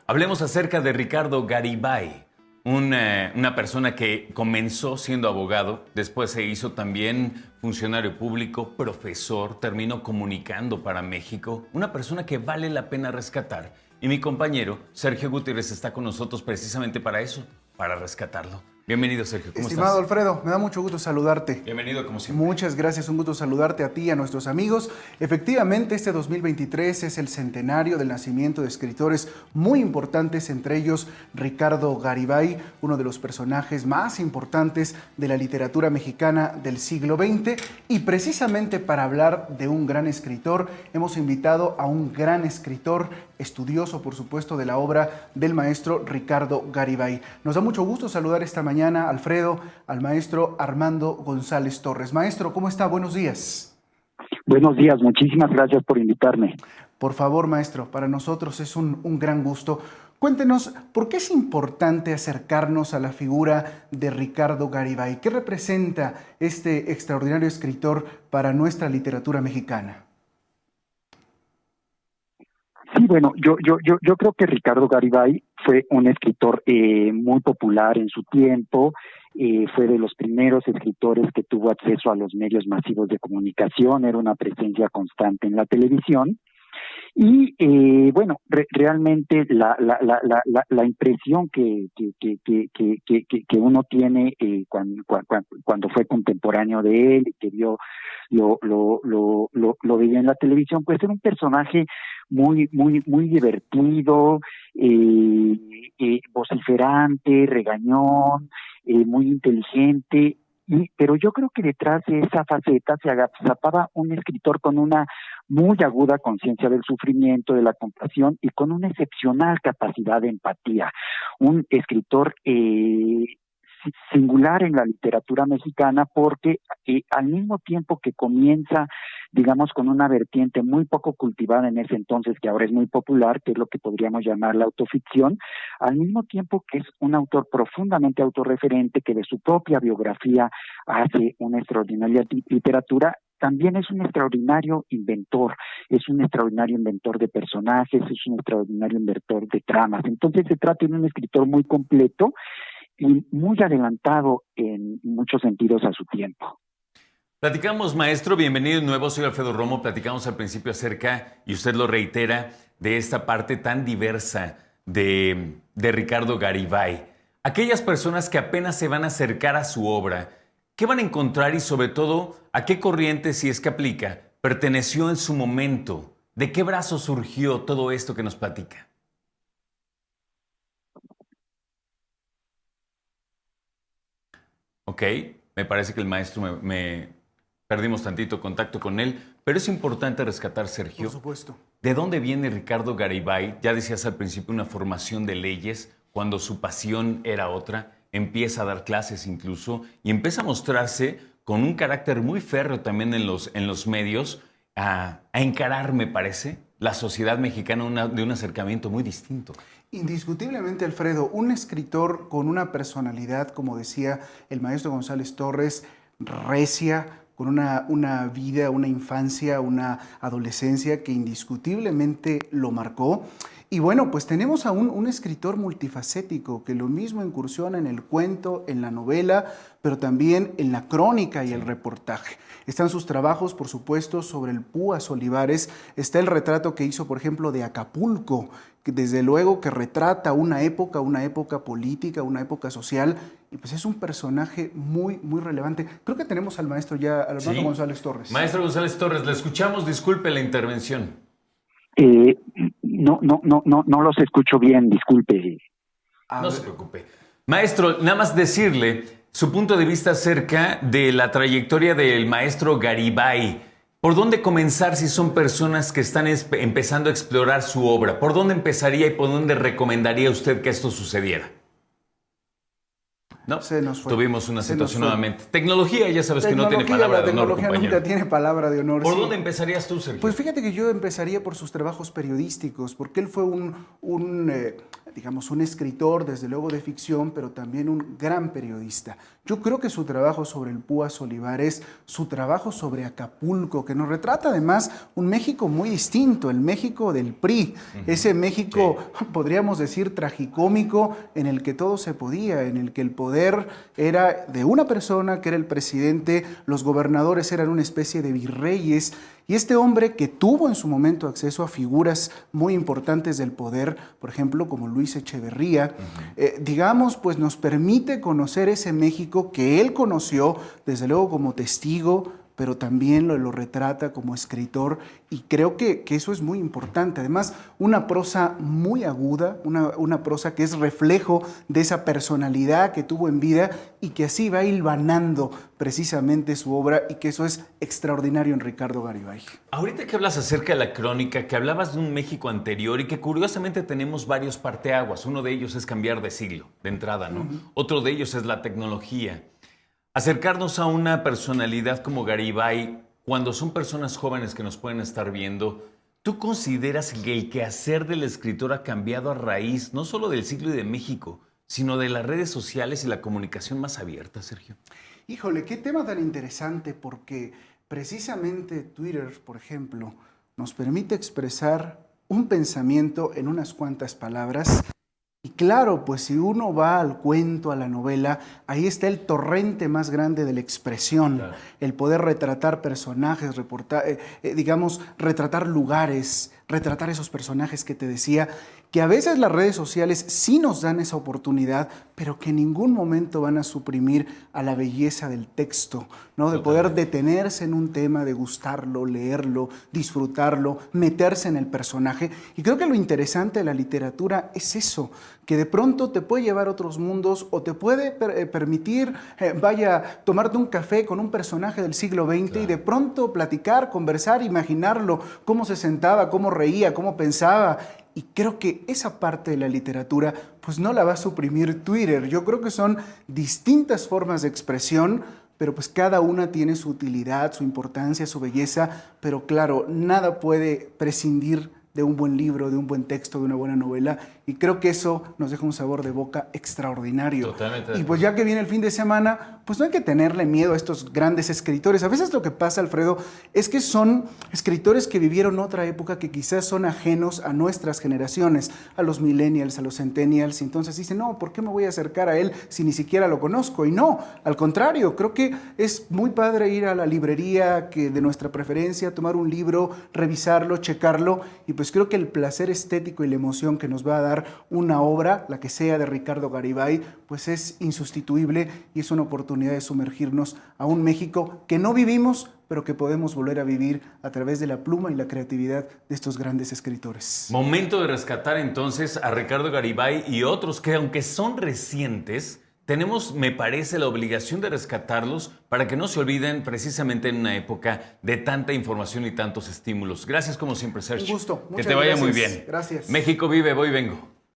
Hablemos acerca de Ricardo Garibay, una persona que comenzó siendo abogado, después se hizo también funcionario público, profesor, terminó comunicando para México, una persona que vale la pena rescatar. Y mi compañero Sergio Gutiérrez está con nosotros precisamente para eso, para rescatarlo. Bienvenido, Sergio. ¿Cómo Estimado estás? Alfredo, me da mucho gusto saludarte. Bienvenido, como siempre. Muchas gracias, un gusto saludarte a ti y a nuestros amigos. Efectivamente, este 2023 es el centenario del nacimiento de escritores muy importantes, entre ellos Ricardo Garibay, uno de los personajes más importantes de la literatura mexicana del siglo XX. Y precisamente para hablar de un gran escritor, hemos invitado a un gran escritor, estudioso, por supuesto, de la obra del maestro Ricardo Garibay. Nos da mucho gusto saludar esta mañana, Alfredo, al maestro Armando González Torres. Maestro, ¿cómo está? Buenos días. Buenos días, muchísimas gracias por invitarme. Por favor, maestro, para nosotros es un gran gusto. Cuéntenos, ¿por qué es importante acercarnos a la figura de Ricardo Garibay? ¿Qué representa este extraordinario escritor para nuestra literatura mexicana? Sí, bueno, yo creo que Ricardo Garibay fue un escritor muy popular en su tiempo, fue de los primeros escritores que tuvo acceso a los medios masivos de comunicación, era una presencia constante en la televisión. Y bueno, realmente la impresión que uno tiene cuando fue contemporáneo de él y que lo veía en la televisión, pues era un personaje muy divertido, vociferante, regañón, muy inteligente. Pero yo creo que detrás de esa faceta se agazapaba un escritor con una muy aguda conciencia del sufrimiento, de la compasión y con una excepcional capacidad de empatía. Un escritor singular en la literatura mexicana porque al mismo tiempo que comienza, digamos, con una vertiente muy poco cultivada en ese entonces, que ahora es muy popular, que es lo que podríamos llamar la autoficción, al mismo tiempo que es un autor profundamente autorreferente, que de su propia biografía hace una extraordinaria literatura, también es un extraordinario inventor de personajes, es un extraordinario inventor de tramas. Entonces se trata de un escritor muy completo y muy adelantado en muchos sentidos a su tiempo. Platicamos, maestro, bienvenido de nuevo, soy Alfredo Romo. Platicamos al principio acerca, y usted lo reitera, de esta parte tan diversa de Ricardo Garibay. Aquellas personas que apenas se van a acercar a su obra, ¿qué van a encontrar y sobre todo a qué corriente, si es que aplica, perteneció en su momento? ¿De qué brazo surgió todo esto que nos platica? Ok, me parece que el maestro perdimos tantito contacto con él, pero es importante rescatar, Sergio. Por supuesto. ¿De dónde viene Ricardo Garibay? Ya decías al principio una formación de leyes, cuando su pasión era otra, empieza a dar clases incluso y empieza a mostrarse con un carácter muy férreo también en los medios, a encarar, me parece, la sociedad mexicana de un acercamiento muy distinto. Indiscutiblemente, Alfredo, un escritor con una personalidad, como decía el maestro González Torres, recia, con una vida, una infancia, una adolescencia que indiscutiblemente lo marcó. Y bueno, pues tenemos a un escritor multifacético que lo mismo incursiona en el cuento, en la novela, pero también en la crónica y el reportaje. Están sus trabajos, por supuesto, sobre el Púas Olivares. Está el retrato que hizo, por ejemplo, de Acapulco, que desde luego que retrata una época política, una época social, y pues es un personaje muy relevante. Creo que tenemos al maestro ya, al hermano González Torres. Maestro González Torres, le escuchamos, disculpe la intervención. No los escucho bien, disculpe. No se preocupe. Maestro, nada más decirle su punto de vista acerca de la trayectoria del maestro Garibay. ¿Por dónde comenzar si son personas que están empezando a explorar su obra? ¿Por dónde empezaría y por dónde recomendaría usted que esto sucediera? No, se nos fue. Tuvimos una situación nuevamente. Tecnología, ya sabes que no tiene palabra de honor, compañero. Nunca tiene palabra de honor. ¿Por dónde empezarías tú, Sergio? Pues fíjate que yo empezaría por sus trabajos periodísticos, porque él fue digamos, un escritor, desde luego de ficción, pero también un gran periodista. Yo creo que su trabajo sobre el Púas Olivares, su trabajo sobre Acapulco, que nos retrata además un México muy distinto, el México del PRI, ese México, podríamos decir, tragicómico, en el que todo se podía, en el que el poder era de una persona, que era el presidente, los gobernadores eran una especie de virreyes, y este hombre que tuvo en su momento acceso a figuras muy importantes del poder, por ejemplo, como Luis Echeverría, digamos, pues nos permite conocer ese México que él conoció, desde luego como testigo, pero también lo retrata como escritor, y creo que eso es muy importante. Además, una prosa muy aguda, una prosa que es reflejo de esa personalidad que tuvo en vida y que así va hilvanando precisamente su obra, y que eso es extraordinario en Ricardo Garibay. Ahorita que hablas acerca de la crónica, que hablabas de un México anterior y que curiosamente tenemos varios parteaguas. Uno de ellos es cambiar de siglo, de entrada, ¿no? Otro de ellos es la tecnología. Acercarnos a una personalidad como Garibay, cuando son personas jóvenes que nos pueden estar viendo, ¿tú consideras que el quehacer del escritor ha cambiado a raíz no solo del siglo y de México, sino de las redes sociales y la comunicación más abierta, Sergio? Híjole, qué tema tan interesante, porque precisamente Twitter, por ejemplo, nos permite expresar un pensamiento en unas cuantas palabras. Y claro, pues si uno va al cuento, a la novela, ahí está el torrente más grande de la expresión, claro. El poder retratar personajes, digamos, retratar lugares, retratar esos personajes que te decía, que a veces las redes sociales sí nos dan esa oportunidad, pero que en ningún momento van a suprimir a la belleza del texto, ¿no? De poder detenerse en un tema, de gustarlo, leerlo, disfrutarlo, meterse en el personaje. Y creo que lo interesante de la literatura es eso, que de pronto te puede llevar a otros mundos o te puede permitir, tomarte un café con un personaje del siglo XX, claro. Y de pronto platicar, conversar, imaginarlo, cómo se sentaba, cómo reía, cómo pensaba. Y creo que esa parte de la literatura pues no la va a suprimir Twitter. Yo creo que son distintas formas de expresión, pero pues cada una tiene su utilidad, su importancia, su belleza, pero claro, nada puede prescindir de un buen libro, de un buen texto, de una buena novela, y creo que eso nos deja un sabor de boca extraordinario. Totalmente. Y pues ya que viene el fin de semana, pues no hay que tenerle miedo a estos grandes escritores. A veces lo que pasa, Alfredo, es que son escritores que vivieron otra época, que quizás son ajenos a nuestras generaciones, a los millennials, a los centennials, y entonces dicen, no, ¿por qué me voy a acercar a él si ni siquiera lo conozco? Y no, al contrario, creo que es muy padre ir a la librería de nuestra preferencia, tomar un libro, revisarlo, checarlo, y pues creo que el placer estético y la emoción que nos va a dar una obra, la que sea de Ricardo Garibay, pues es insustituible, y es una oportunidad de sumergirnos a un México que no vivimos, pero que podemos volver a vivir a través de la pluma y la creatividad de estos grandes escritores. Momento de rescatar entonces a Ricardo Garibay y otros que, aunque son recientes, tenemos, me parece, la obligación de rescatarlos para que no se olviden, precisamente en una época de tanta información y tantos estímulos. Gracias como siempre, Sergio. Un gusto. Que te vaya muy bien. Gracias. México vive, voy y vengo.